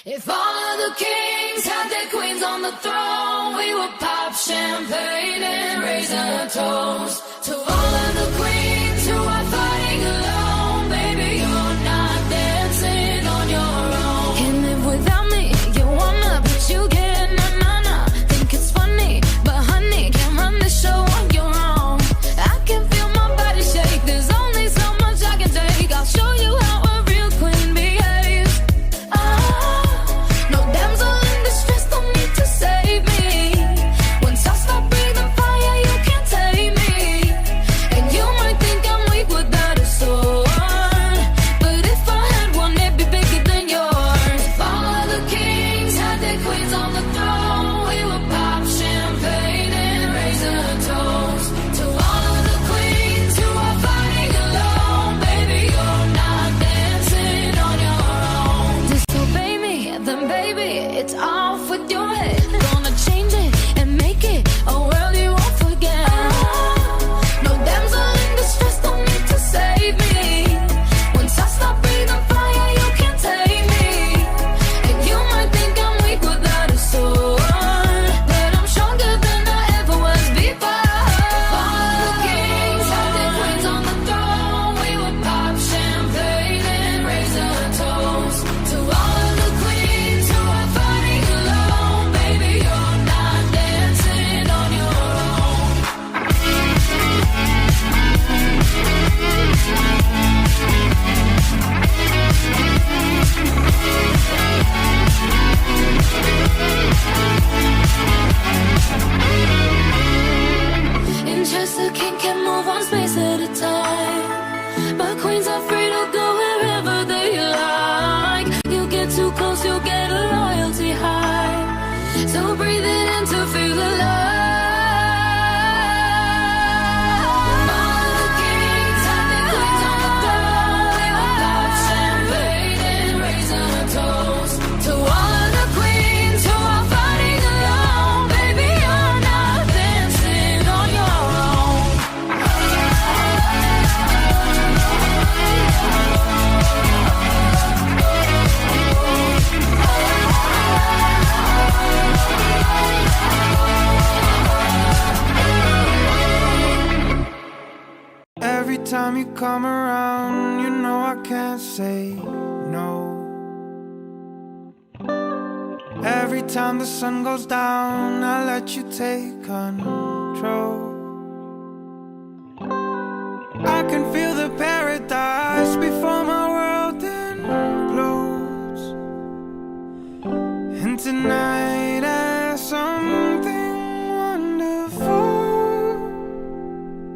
If all of the kings had their queens on the throne, we would pop champagne and raise a toast to all of the queens who are fighting alone. Baby, you're not dancing on your own. Can't live without me, you wanna, but you can't, nah. Think it's funny, but honey, can't run the show on your own. I can feel my body shake, there's only so much I can take. I'll show you how a real queen behaves. No damsel in distress, don't need to save me. Once I stop breathing fire, you can't tame me. And you might think I'm weak without a sword, but if I had one, it'd be bigger than yours. If all of the kings had their queens on the throne, we would pop champagne and raise a toast to all of the queens who are fighting alone. Baby, you're not dancing on your own. Disobey me, then baby, it's off with your head. Gonna change it and make it a world you won't forget. No damsel in distress, don't need to save me. Once I stop breathing fire, you can't tame me. And you might think I'm weak without a sword, but I'm stronger than I ever was before. If all of the kings had their queens on the throne, we would pop champagne and raise a toast to all of the queens who are fighting alone. Baby, you're not dancing on your own. In chess, the king can move one space at a time, but queens are free to go wherever they like. You get too close, you'll get a royalty high. So breathe it in to feel alive. All of the kings had their queens on the throne. We would pop champagne and raise a toast to all of the queens who are fighting alone. Baby, you're not dancing on your own. Every time you come around, you know I can't say no. Every time the sun goes down, I let you take control. I can feel the paradise before my world implodes. And tonight there's something wonderful.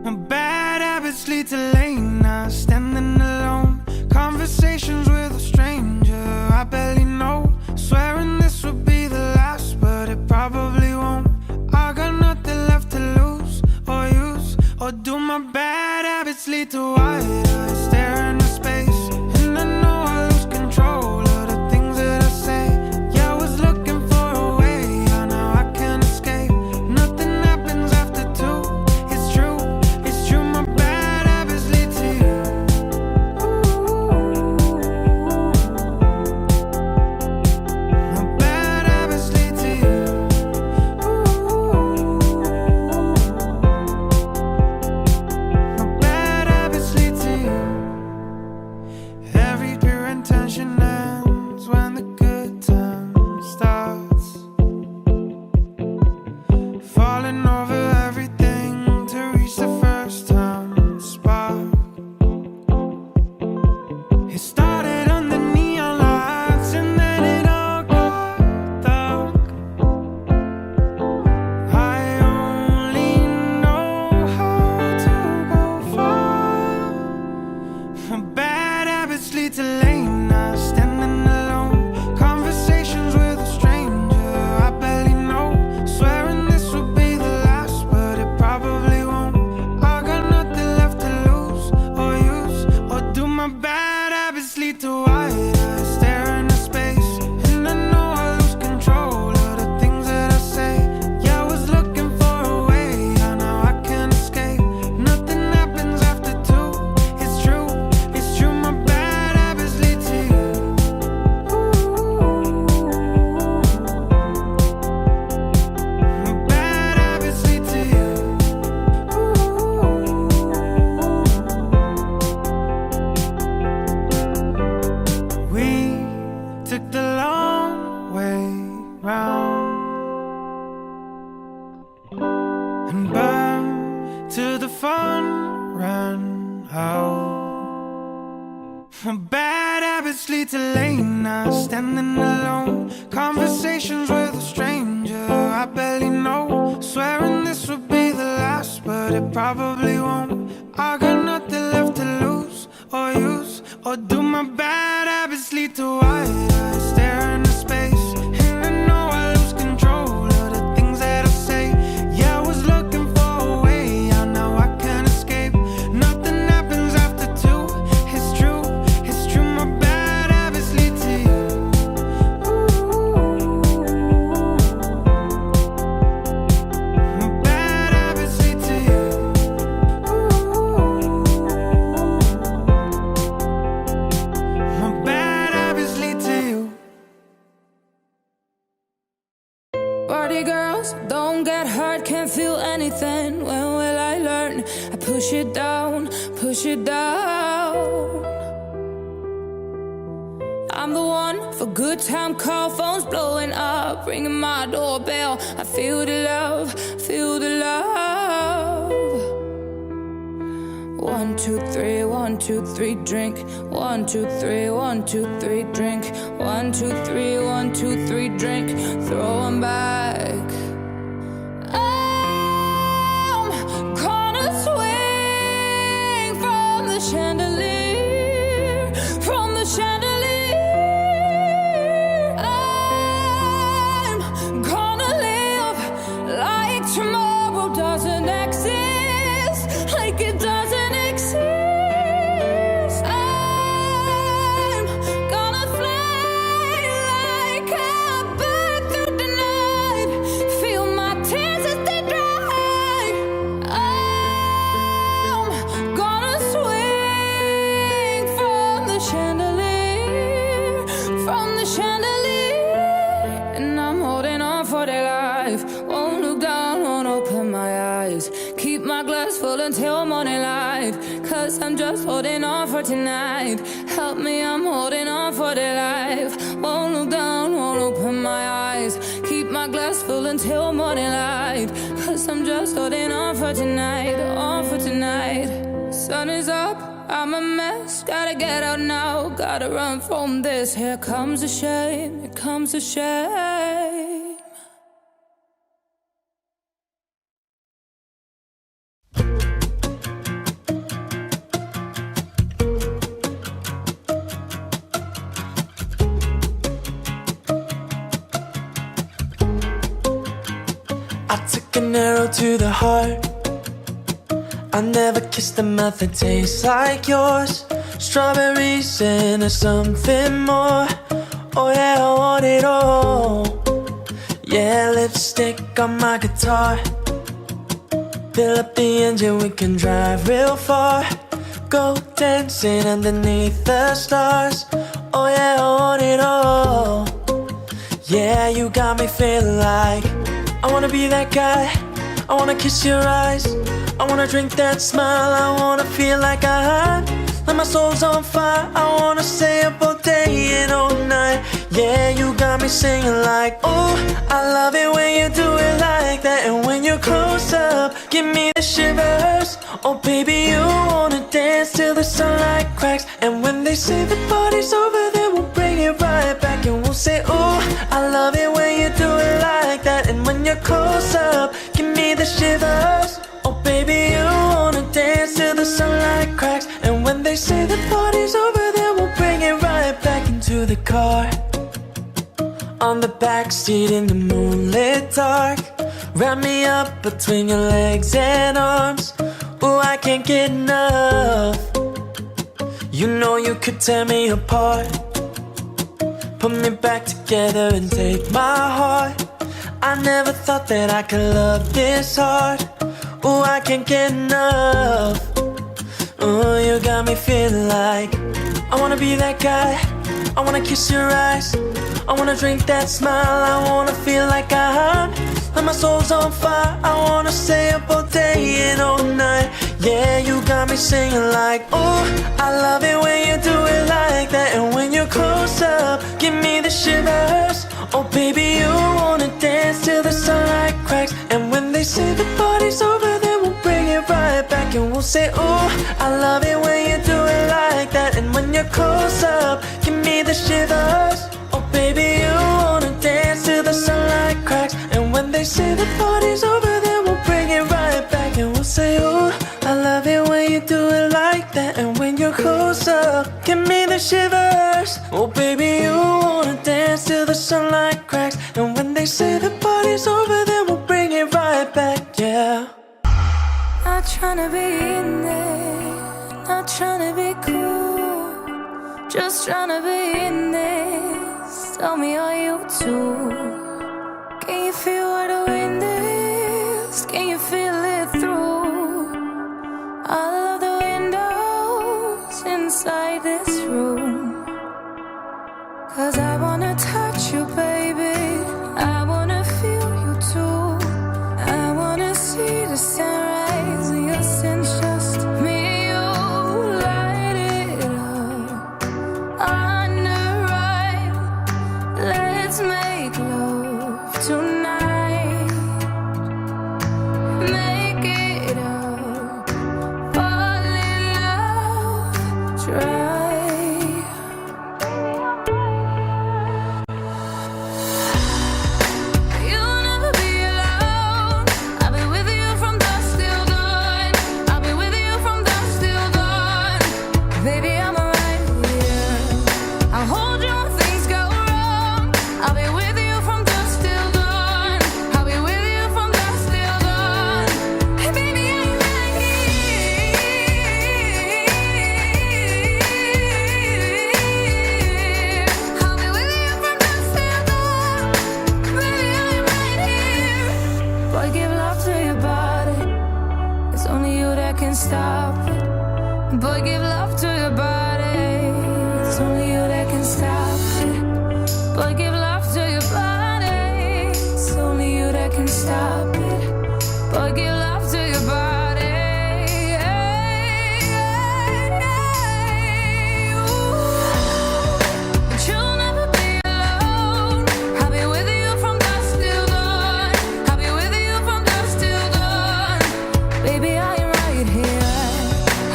My bad habits lead to late nights, standing alone. Conversations with a stranger I barely know. Swearing this would be the last, but it probably won't. I got nothing left to lose or use. Or do my bad habits lead to wide eyes stare into space? And I know I lose control of the things that I say. Yeah, I was looking for took the long way round and burned till the fun ran out. My bad habits lead to late nights, standing alone, conversations with a stranger I barely know, swearing this would be the last, but it probably won't. I got nothing left to lose or use, or do my bad habits lead to white eyes staring into space, and I know I lose control of the things that I say. Yeah, I was looking for a way out, now I can't escape. Nothing happens after two, it's true, it's true. My bad habits lead to you. My bad habits lead to you. My bad habits lead to you. Party girls, don't get hurt, can't feel anything. When will I learn? I push it down, push it down. I'm the one for good time call, phones blowing up, ringing my doorbell. I feel the love, feel the love. 1, 2, 3, 1, 2, 3, drink. 1, 2, 3, 1, 2, 3, drink. 1, 2, 3, 1, 2, 3, drink. Throw 'em back. I'm gonna swing from the chandelier, from the chandelier. I'm gonna live like tomorrow doesn't exist, like it doesn't exist. I'm gonna fly like a bird through the night, feel my tears as they dry. I'm gonna swing from the chandelier, from the chandelier, and I'm holding on for their life. Won't look down, won't open my eyes. Keep my glass full until morning light, 'cause I'm just holding on for tonight. Help me, I'm holding on for their life. Won't look down, won't open my eyes. Keep my glass full until morning light, 'cause I'm just holding on for tonight, on for tonight. Sun is up, I'm a mess, gotta get out now, gotta run from this. Here comes the shame, here comes the shame. I took an arrow to the heart. I never kissed a mouth that tastes like yours. Strawberries and something more. Oh yeah, I want it all. Yeah, lipstick on my guitar. Fill up the engine, we can drive real far. Go dancing underneath the stars. Oh yeah, I want it all. Yeah, you got me feeling like I wanna be that guy. I wanna kiss your eyes. I wanna drink that smile. I wanna feel like like my soul's on fire. I wanna stay up all day and all night. Yeah, you got me singing like, oh, I love it when you do it like that. And when you're close up, give me the shivers. Oh baby, you wanna dance till the sunlight cracks. And when they say the party's over, then we'll bring it right back. And we'll say, oh, I love it when you do it like that. And when you're close up, give me the shivers. Oh baby, you wanna dance till the sunlight cracks. And when they say the party's over, then we'll bring it right back into the car. On the backseat in the moonlit dark. Wrap me up between your legs and arms. Ooh, I can't get enough. You know you could tear me apart. Put me back together and take my heart. I never thought that I could love this hard. Ooh, I can't get enough. Ooh, you got me feeling like I wanna be that guy. I wanna kiss your eyes. I wanna drink that smile. I wanna feel like like my soul's on fire. I wanna stay up all day and all night. Yeah, you got me singing like, oh, I love it when you do it like that. And when you're close up, give me the the shivers. Oh baby, you wanna dance till the sunlight cracks. And when they say the party's over, then we'll bring it right back. And we'll say, ooh, I love it when you do it like that. And when you're close up, give me the shivers. Oh baby, you wanna dance till the sunlight cracks. And when they say the party's over, then we'll bring it right back. And we'll say, ooh, I love it when you do it like that. And when you're close up, give me the shivers. Oh baby, you wanna dance till the sunlight cracks. And when they say the party's over, then we'll bring it right back, yeah. Not tryna be in there, not tryna be cool, just tryna be in this. Tell me, are you too? Can you feel where the wind is? Can you feel it through all of the windows inside this room? 'Cause I wanna touch you, baby, I wanna feel you too. I wanna see the sunrise in your sense, just me and you. Light it up on the right. Let's make love tonight. Make it up, fall in love, try. You'll never be alone. I'll be with you from dusk till dawn. I'll be with you from dusk till dawn. Baby, I'm right here. I'll hold you when things go wrong. I'll be with you from dusk till dawn. I'll be with you from dusk till dawn. Hey, baby, I'm right here. I'll be with you from dusk till dawn. Baby, I'm right here. Boy, give love to your body. It's only you that can stop it. Boy, give love to your body. It's only you that can stop it. Boy, give love to your body. It's only you that can stop it. Boy, give love to your body. But you'll never be alone. I'll be with you from dusk till dawn. I'll be with you from dusk till dawn. Baby, I am right here.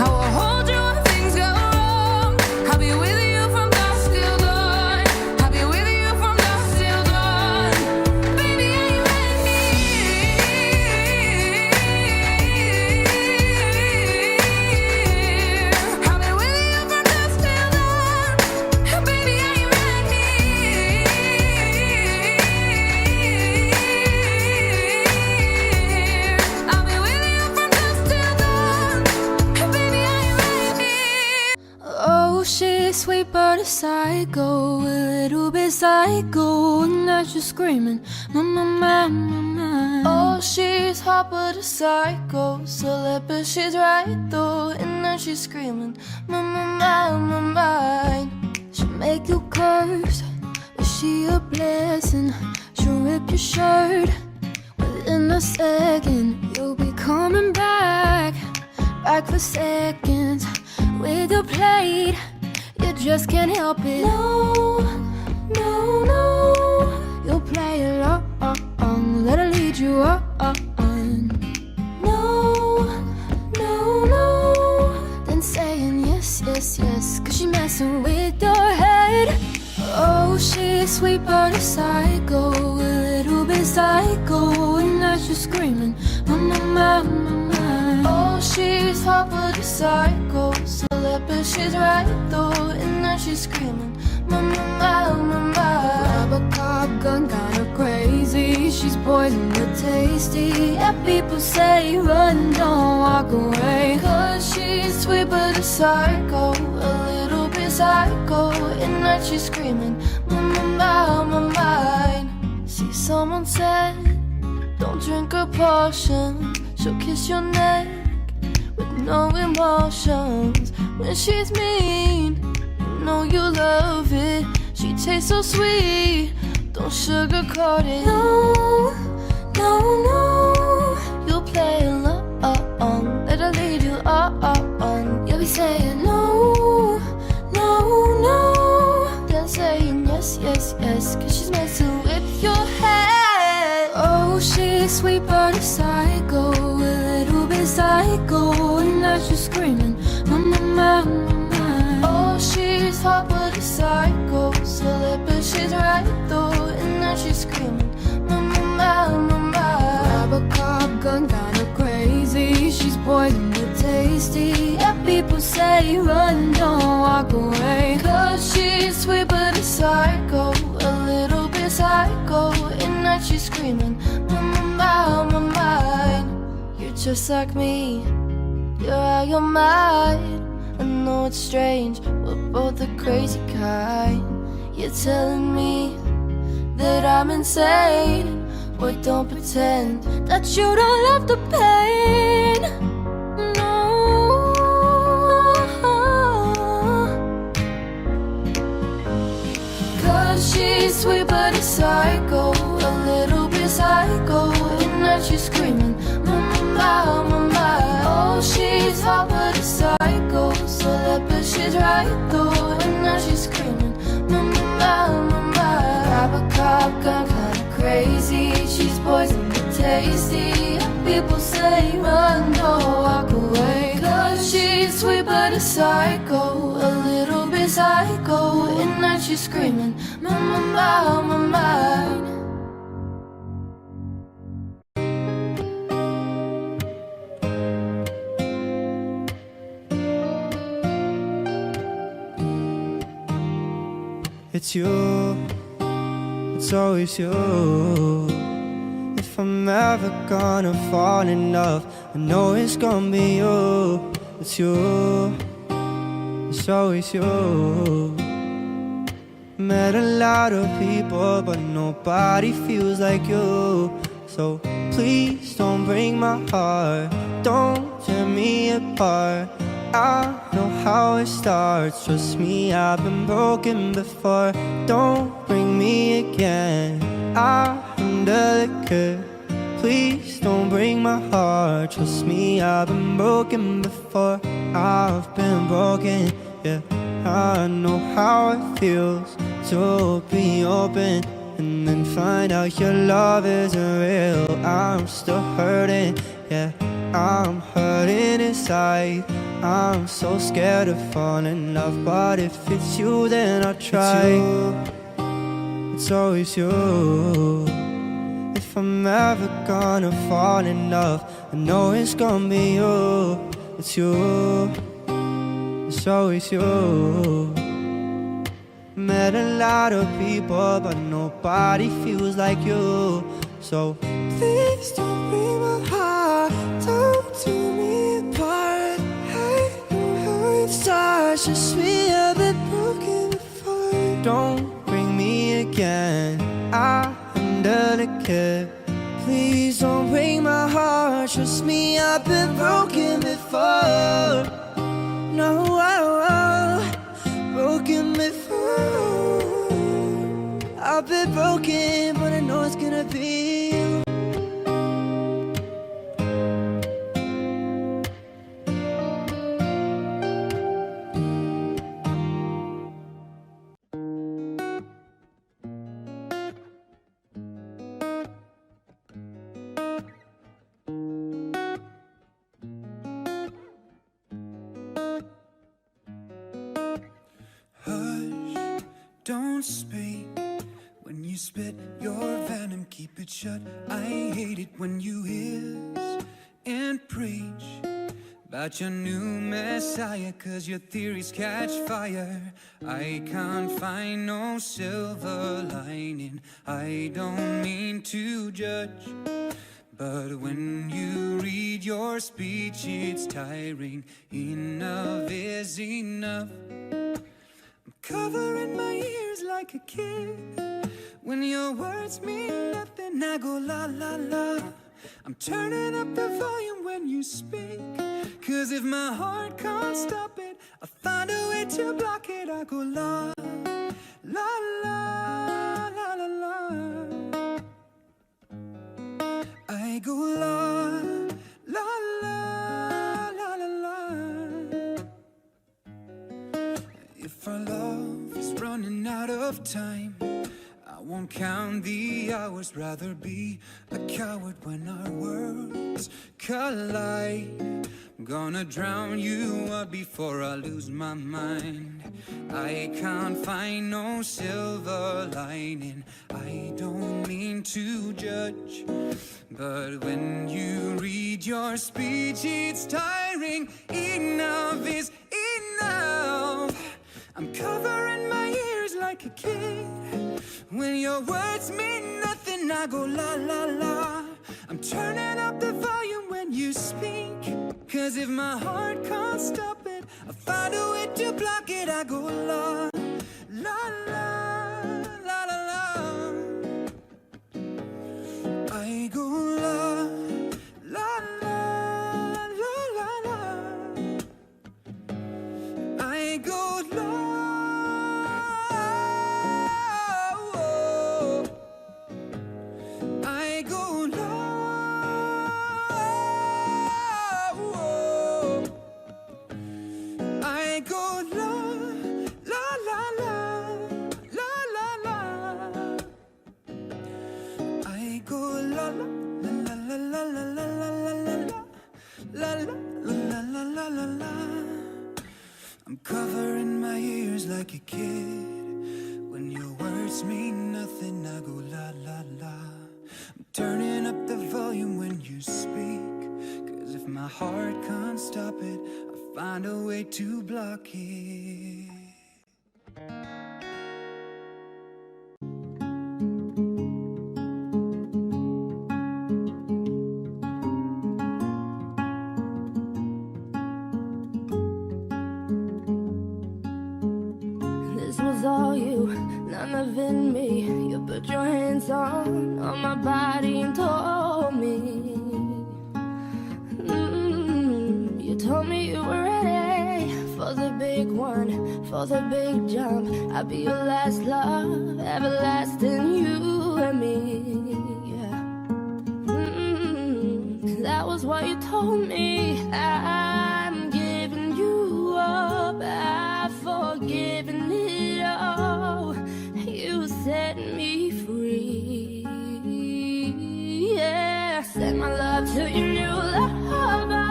I will hold you when things go wrong. I'll be with you from dusk till dawn. I'll be with you from dusk till dawn. Baby, I am right here. I'll be with you from dusk till dawn. Baby, I am right here. I'll be with you from dusk till dawn. Baby, I am right here. Oh, she's sweet but a psycho, a little bit psycho, and now she's screaming, mama, mama, mama. Oh, she's hot but a psycho, celeb but she's right though, and now she's screaming, mama, mama, mine. She'll make you curse, is she a blessing? She'll rip your shirt within a second. You'll be coming back for seconds with your plate. You just can't help it. No, no, no. You'll play along, let her lead you on. No, no, no. Then saying yes, yes, yes, 'cause she messing with your head. Oh, she's sweet but a psycho, a little bit psycho, and now she's screaming, mama, mama, mama. Oh, she's hot but a psycho, celeb but she's right though, and now she's screaming, mama, mama, mama. Grab a cop gun, got her crazy, she's poison but tasty. Yeah, people say run, don't walk away, 'cause she's sweet but a psycho, a little bit psycho, and now she's screaming, mama, mama, mine. See, someone said, don't drink her potion, she'll kiss your neck with no emotions. When she's mean, you know you love it. She tastes so sweet, don't sugarcoat it. No, no, no. You'll play along, let her lead you on. You'll be saying no, no, no. Then saying yes, yes, yes, yes, cause she's meant to whip your head. Oh, she's sweet but a psycho, a little bit psycho, and now she's screaming, mama, mama, mama. Oh, she's hot but a psycho, celeb but she's right though, and now she's screaming, mama, mama, mama. Grab a cop gun, kinda crazy, she's poison but tasty. Yeah, people say run, don't walk away, cause she's sweet but a psycho, a little bit psycho, and now she's screaming, mama, mama, mine. You're just like me, you're out your mind. I know it's strange, we're both the crazy kind. You're telling me that I'm insane. Boy, don't pretend that you don't love the pain. No. Cause she's sweet but a psycho, a little bit psycho, and now she's screaming, mama, mama, mama. Oh, she's hot but a psycho, celeb but she's right though, and now she's screaming, mama, mama, mama. Grab a cop gun, kinda crazy, she's poison but tasty. People say run, don't walk away, cause she's sweet but a psycho, a little bit psycho, and now she's screaming, mama, mama, mine. It's you, it's always you. If I'm ever gonna fall in love, I know it's gonna be you. It's you, it's always you. Met a lot of people, but nobody feels like you. So please don't break my heart, don't tear me apart. I know how it starts, trust me, I've been broken before. Don't bring me again, I'm delicate. Please don't break my heart, trust me, I've been broken before. I've been broken, yeah. I know how it feels to be open and then find out your love isn't real. I'm still hurting, yeah, I'm hurting inside. I'm so scared of falling in love, but if it's you, then I'll try. It's always you. If I'm ever gonna fall in love, I know it's gonna be you. It's you, it's always you. Met a lot of people, but nobody feels like you. So please don't break my heart, don't tear me apart. I know how it starts, just me, I've been broken before. Don't bring me again, I'm delicate. Please don't break my heart, trust me, I've been broken before. No, broken before. I've been broken, but I know it's gonna be you. Hush, don't speak. When you spit your venom, keep it shut. I hate it when you hiss and preach about your new messiah, 'cause your theories catch fire. I can't find no silver lining. I don't mean to judge, but when you read your speech, it's tiring. Enough is enough. I'm covering my ears like a kid. When your words mean nothing, I go la la la. I'm turning up the volume when you speak, 'cause if my heart can't stop it, I'll find a way to block it. I go la la la la la la. I go la la la la la la. If our love is running out of time, won't count the hours, rather be a coward when our worlds collide. I'm gonna drown you out before I lose my mind. I can't find no silver lining. I don't mean to judge, but when you read your speech, it's tiring. Enough is enough. I'm covering my ears like a kid. When your words mean nothing, I go la la la. I'm turning up the volume when you speak, 'cause if my heart can't stop it, I find a way to block it. I go la la la la la la. I go la la la la la la. I go la. I go la. I go la la la la la la la. I go la la la la la la la la la la la la la la. I'm covering my ears like a kid. When your words mean nothing, I go la la la. I'm turning up the volume when you speak, 'cause if my heart can't stop it, I find a way to block it. This was all you, none of it me. You put your hands on my body and told me. You told me you were ready for the big one, for the big jump. I'll be your last love, everlasting, you and me. Yeah. That was what you told me. I'm giving you up, I've forgiven it all. You set me free. Yeah, send my love to your new lover.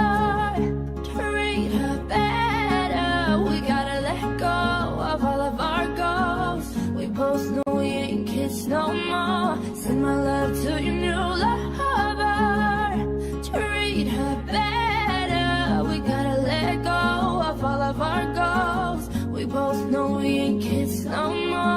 Treat her better. We gotta let go of all of our goals. We both know we ain't kids no more. Send my love to your new lover. Treat her better. We gotta let go of all of our goals. We both know we ain't kids no more.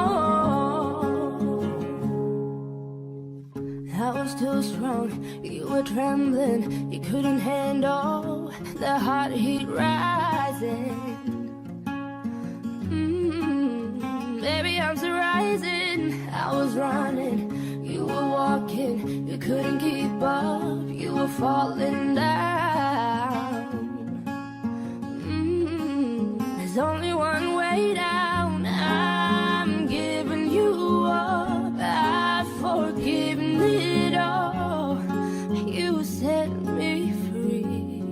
I was too strong, you were trembling. You couldn't handle the hot heat rising. Baby, I'm still rising. I was running, you were walking. You couldn't keep up, you were falling down. There's only one way down. I'm giving you up, I've forgiven it all. You set me free.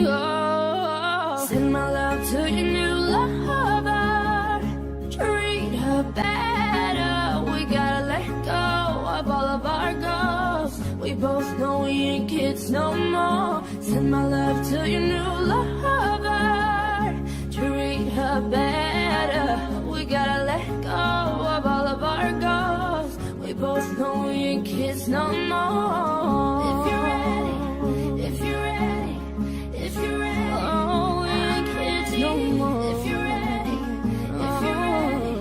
Oh, send my love to your new lover. Treat her better. We gotta let go of all of our goals. We both know we ain't kids no more. Send my love to your new lover. Treat her better. We gotta let go of all of our goals. We both know we ain't kids no more. If you're ready, if you're ready, if you're ready, oh, we ain't kids no more. If you're ready, if you're ready,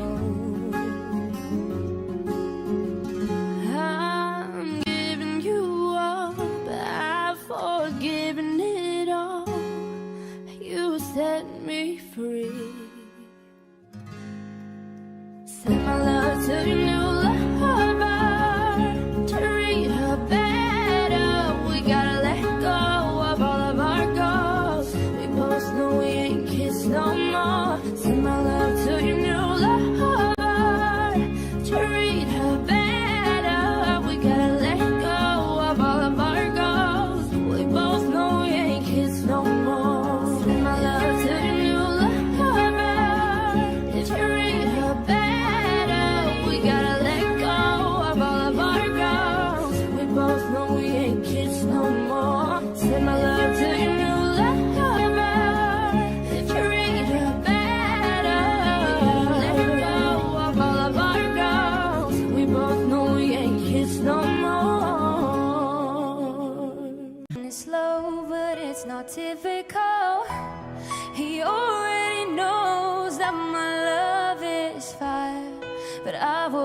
I'm giving you up, I've forgiven it all. You set me free. Send my love to your new lover. Treat her better.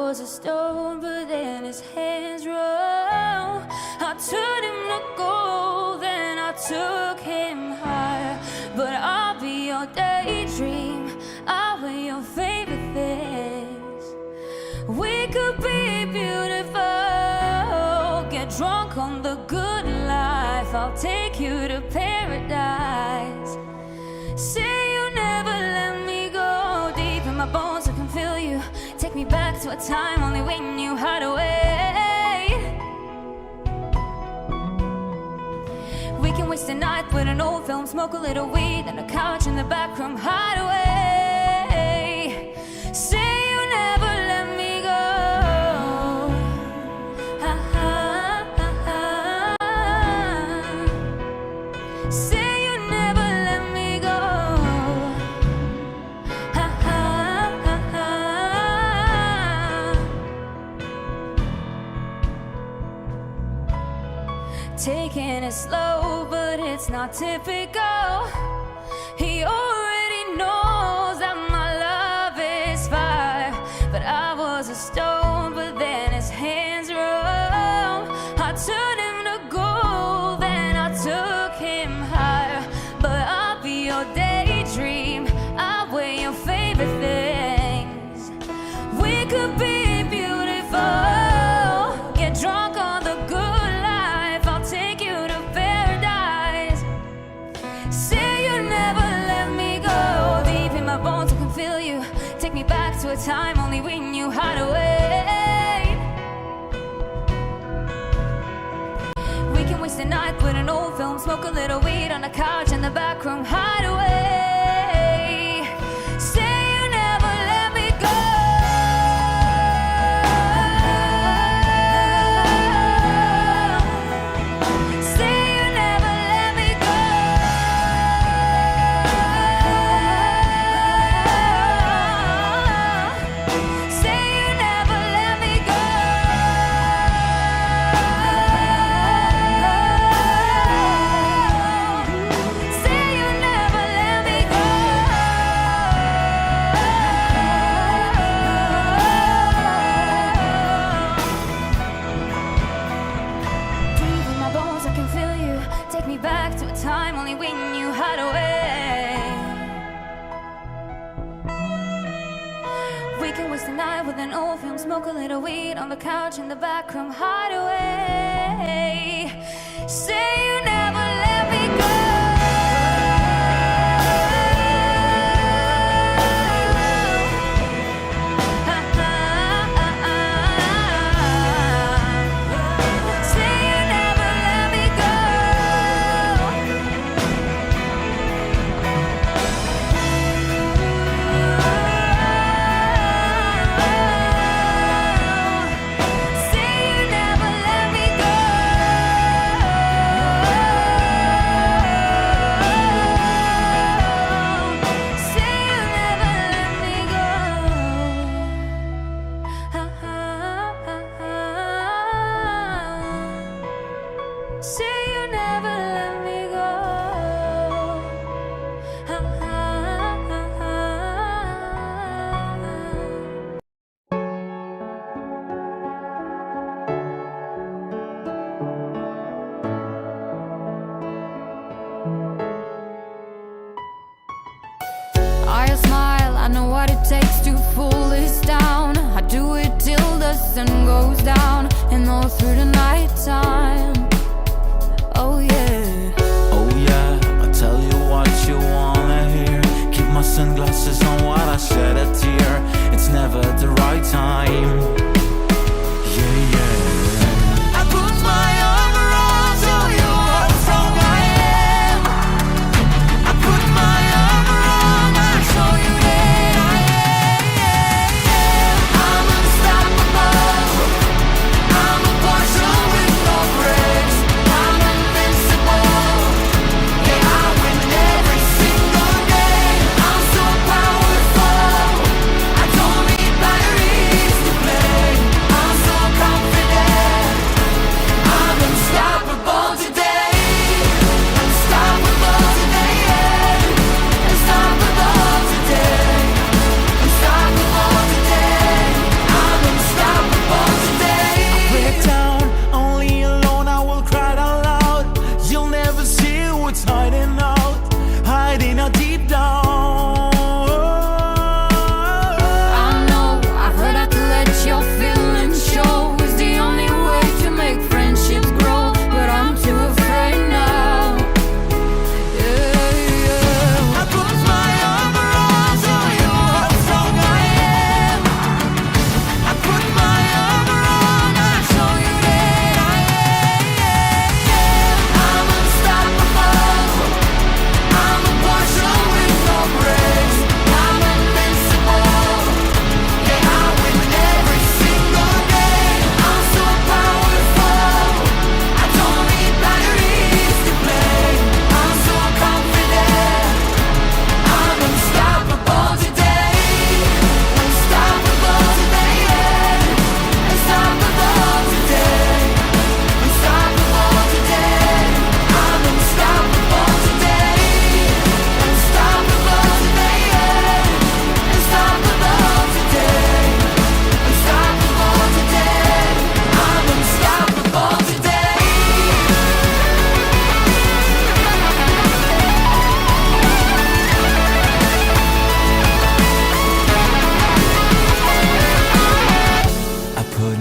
was a stone, but then his hands rose. I turned him to gold, then I took him higher. But I'll be your daydream, I'll be your favorite things. We could be beautiful, get drunk on the good life. I'll take you to paradise. Say you never let me go. Deep in my bones I can feel you. Take me back to a time only we knew how to wait. We can waste a night with an old film, smoke a little weed, and a couch in the back room hideaway. Say you never let me go. Ha, ha, ha, ha. Say you never let me go. Ha, ha, ha, ha. Taking it slow, but it's not typical. He already knows that my love is fire. But I was a stone, but then his hands rose. I turned him to gold, then I took him higher. But I'll be your daydream, I'll wear your favorite things. We could be beautiful, get drunk on the good life. I'll take you to paradise. Say you never let me go. Deep in my bones I can feel you. Take me back to a time only we knew how to wait. We can waste a night with an old film, smoke a little weed on the couch in the back room hideaway. Say you never let me go. Say you never let me go. Say you never let me go. Say you never let me go. Deep in my bones I can feel you. Take me back to a time only we knew how to wait. We can waste the night with an old film, smoke a little weed on the couch in the back room hideaway. Say you never let me go. Ha, ha, ha, ha. Say you never let me go. Say you never let me go. Say you never let me go. Ha, ha, ha, ha. Say you never let me go. Ha, ha, ha, ha. I smile, I know what it takes to pull this down. I do it till the sun goes down and all through the night time. Oh yeah. Oh yeah, I tell you what you wanna hear. Keep my sunglasses on while I shed a tear. It's never the right time. Yeah, yeah. I put my arm around so you know how strong I am. I put my arm around and show you that I am. I'm unstoppable. I'm a partial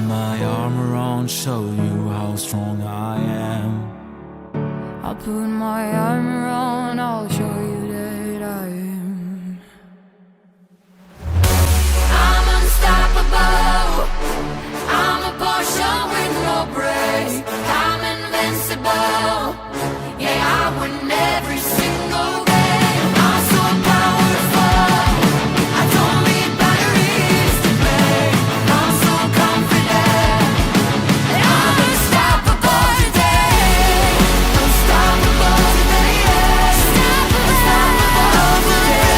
my arm around, show you how strong I am. I'll put my arm around, I'll show you that I am. I'm unstoppable. I'm a Porsche with no brakes. I'm invincible. Yeah, I win every single game. I'm so powerful. I don't need batteries to play. I'm so confident. I'm unstoppable today. Unstoppable today. Unstoppable today.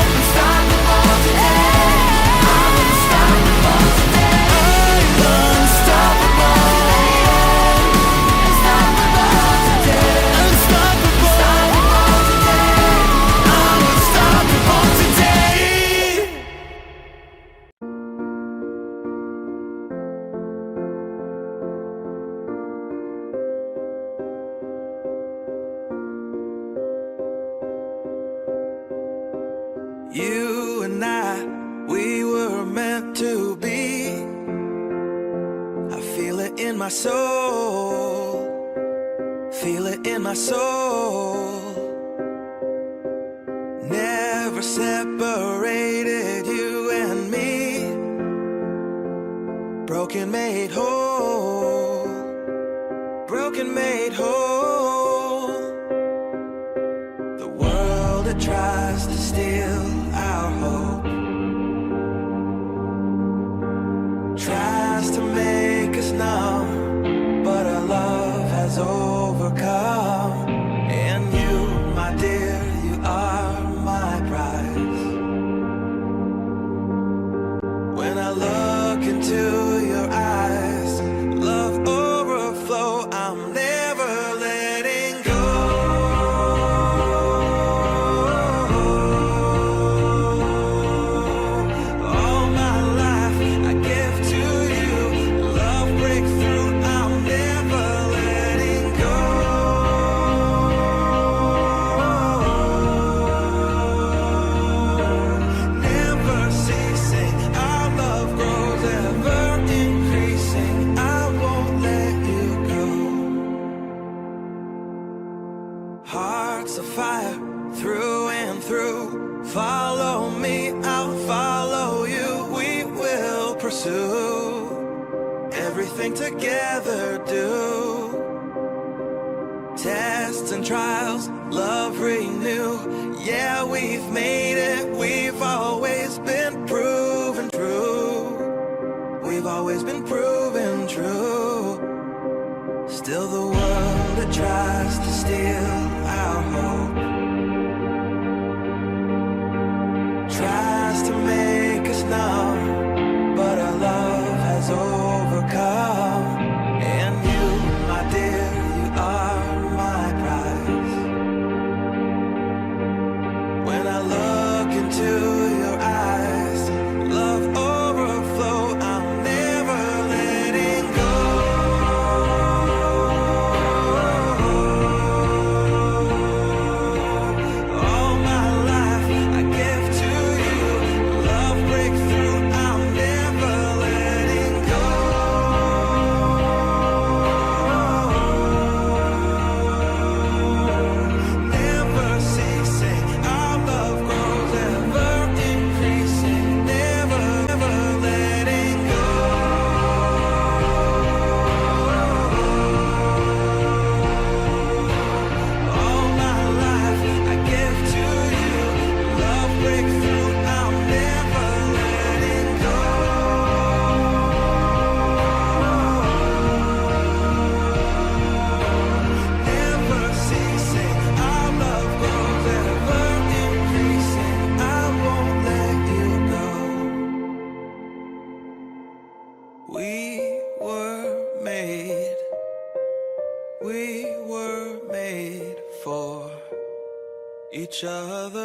Unstoppable today. I'm unstoppable today. Unstoppable today. Unstoppable today. Unstoppable today. I'm unstoppable today. You and I, we were meant to be. I feel it in my soul. Feel it in my soul. Never separated, you and me. Broken made whole. Broken made whole. The world that tries to steal our hope tries to make us numb, but our love has overcome. And you, my dear, you are my prize. When I look into your eyes, love overflow, I'm never letting go. All my life I give to you. Love breakthrough, I'm never letting go. Never ceasing, our love grows ever increasing. I won't let you go. Hearts of fire through and through. Follow me, I'll follow you. We will pursue everything together. Do tests and trials, love renew. Yeah, we've made it. We've always been proven true. We've always been proven true. Still the world that tries to steal our hope tries to make us numb, but our love has overcome. And you, my dear, you are my prize. When I look into your eyes, love overflow, I'm never letting go. All my life I give to you. Love breakthrough, I'm never letting go. Never ceasing, our love grows ever increasing. Never, never letting go. All my life I give to you. Love breakthrough, I'm never letting go. Never ceasing, our love grows ever increasing. I won't let you go. We were made for each other.